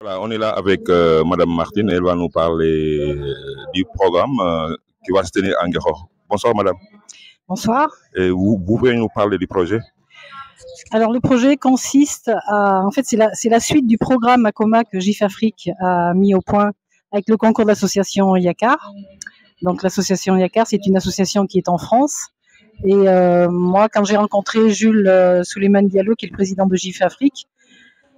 Voilà, on est là avec Madame Martine, elle va nous parler du programme qui va se tenir à Nguékokh. Bonsoir Madame. Bonsoir. Et vous pouvez nous parler du projet? Alors le projet consiste en fait c'est la suite du programme ACOMA que GIF Afrique a mis au point avec le concours de l'association Yakar. Donc l'association Yakar, c'est une association qui est en France. Et moi, quand j'ai rencontré Jules Souleymane Diallo, qui est le président de GIF Afrique,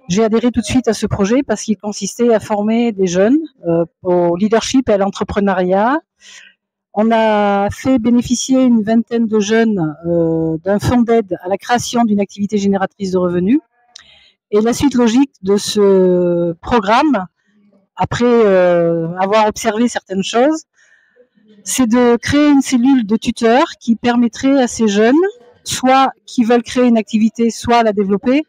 j'ai adhéré tout de suite à ce projet parce qu'il consistait à former des jeunes au leadership et à l'entrepreneuriat. On a fait bénéficier une vingtaine de jeunes d'un fonds d'aide à la création d'une activité génératrice de revenus. Et la suite logique de ce programme, après avoir observé certaines choses, c'est de créer une cellule de tuteurs qui permettrait à ces jeunes, soit qui veulent créer une activité, soit la développer,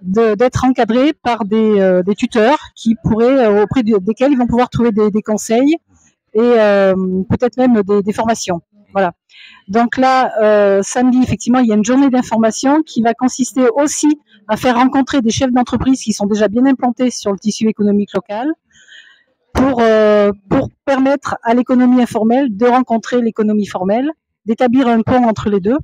d'être encadrés par des tuteurs qui pourraient, auprès desquels ils vont pouvoir trouver des conseils et peut-être même des formations. Voilà. Donc là, samedi, effectivement, il y a une journée d'information qui va consister aussi à faire rencontrer des chefs d'entreprise qui sont déjà bien implantés sur le tissu économique local pour permettre à l'économie informelle de rencontrer l'économie formelle, d'établir un pont entre les deux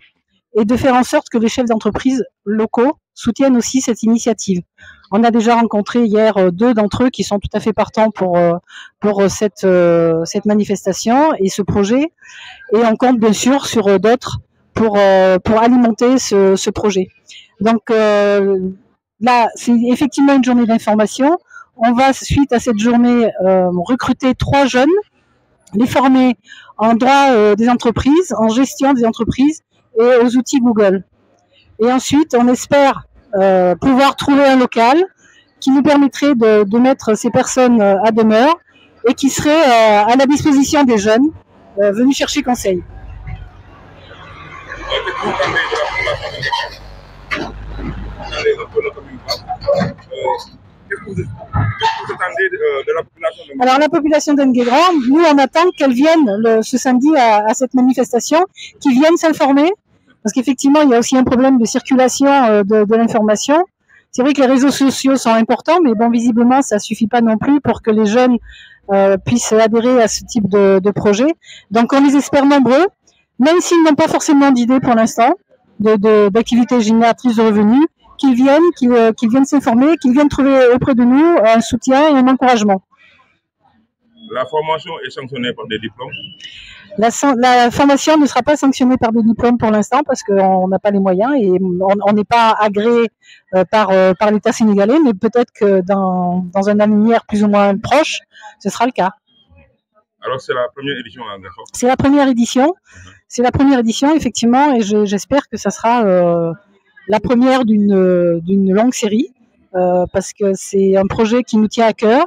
et de faire en sorte que les chefs d'entreprise locaux soutiennent aussi cette initiative. On a déjà rencontré hier 2 d'entre eux qui sont tout à fait partants pour cette manifestation et ce projet, et on compte bien sûr sur d'autres pour alimenter ce projet. Donc là, c'est effectivement une journée d'information. On va, suite à cette journée, recruter 3 jeunes, les former en droit des entreprises, en gestion des entreprises et aux outils Google. Et ensuite, on espère pouvoir trouver un local qui nous permettrait de mettre ces personnes à demeure et qui serait à la disposition des jeunes venus chercher conseil. Qu'est-ce que vous attendez de la population de... Alors la population d'Nguékokh, nous on attend qu'elle vienne ce samedi à cette manifestation, qu'ils viennent s'informer, parce qu'effectivement il y a aussi un problème de circulation de l'information. C'est vrai que les réseaux sociaux sont importants, mais bon, visiblement ça suffit pas non plus pour que les jeunes puissent adhérer à ce type de projet. Donc on les espère nombreux, même s'ils n'ont pas forcément d'idée pour l'instant d'activités génératrices de revenus, qu'ils viennent s'informer, qu'ils viennent trouver auprès de nous un soutien et un encouragement. La formation est sanctionnée par des diplômes? La formation ne sera pas sanctionnée par des diplômes pour l'instant parce qu'on n'a pas les moyens et on n'est pas agréé par l'État sénégalais, mais peut-être que dans un avenir plus ou moins proche, ce sera le cas. Alors c'est la première édition à Nguékokh? C'est la première édition. C'est la première édition, effectivement, et j'espère que ça sera la première d'une longue série, parce que c'est un projet qui nous tient à cœur.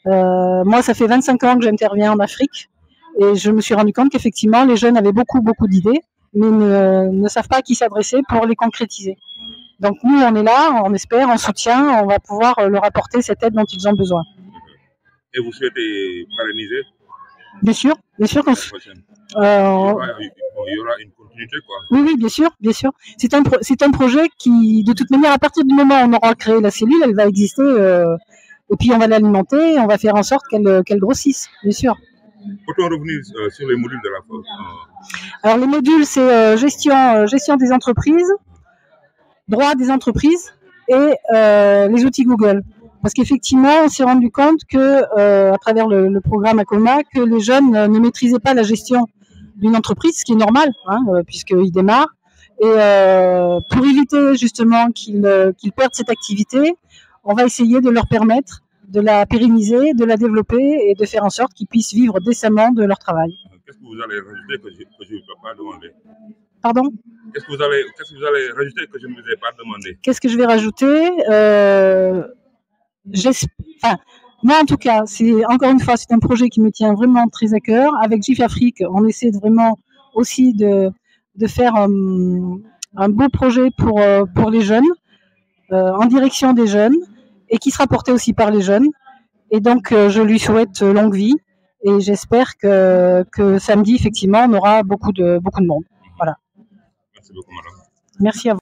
Moi, ça fait 25 ans que j'interviens en Afrique, et je me suis rendu compte qu'effectivement, les jeunes avaient beaucoup d'idées, mais ne savent pas à qui s'adresser pour les concrétiser. Donc nous, on est là, on espère, on soutient, on va pouvoir leur apporter cette aide dont ils ont besoin. Et vous souhaitez pérenniser? Bien sûr qu'on... il y aura une continuité, quoi. Oui, bien sûr. C'est un projet qui, de toute manière, à partir du moment où on aura créé la cellule, elle va exister, et puis on va l'alimenter, on va faire en sorte qu'elle grossisse, bien sûr. Peut-on revenir sur les modules de la force? Alors les modules, c'est gestion des entreprises, droit des entreprises et les outils Google. Parce qu'effectivement, on s'est rendu compte que, à travers le programme ACOMA, que les jeunes ne maîtrisaient pas la gestion d'une entreprise, ce qui est normal, puisqu'ils démarrent. Et pour éviter justement qu'ils perdent cette activité, on va essayer de leur permettre de la pérenniser, de la développer et de faire en sorte qu'ils puissent vivre décemment de leur travail. Qu'est-ce que vous allez rajouter que je ne peux pas demander? Pardon? Qu'est-ce que vous allez rajouter que je ne vous ai pas demandé? Qu'est-ce que je vais rajouter? Moi, en tout cas, encore une fois, c'est un projet qui me tient vraiment très à cœur. Avec GIF Afrique, on essaie vraiment aussi de faire un beau projet pour les jeunes, en direction des jeunes, et qui sera porté aussi par les jeunes. Et donc, je lui souhaite longue vie, et j'espère que samedi, effectivement, on aura beaucoup de monde. Voilà. Merci beaucoup, madame. Merci à vous.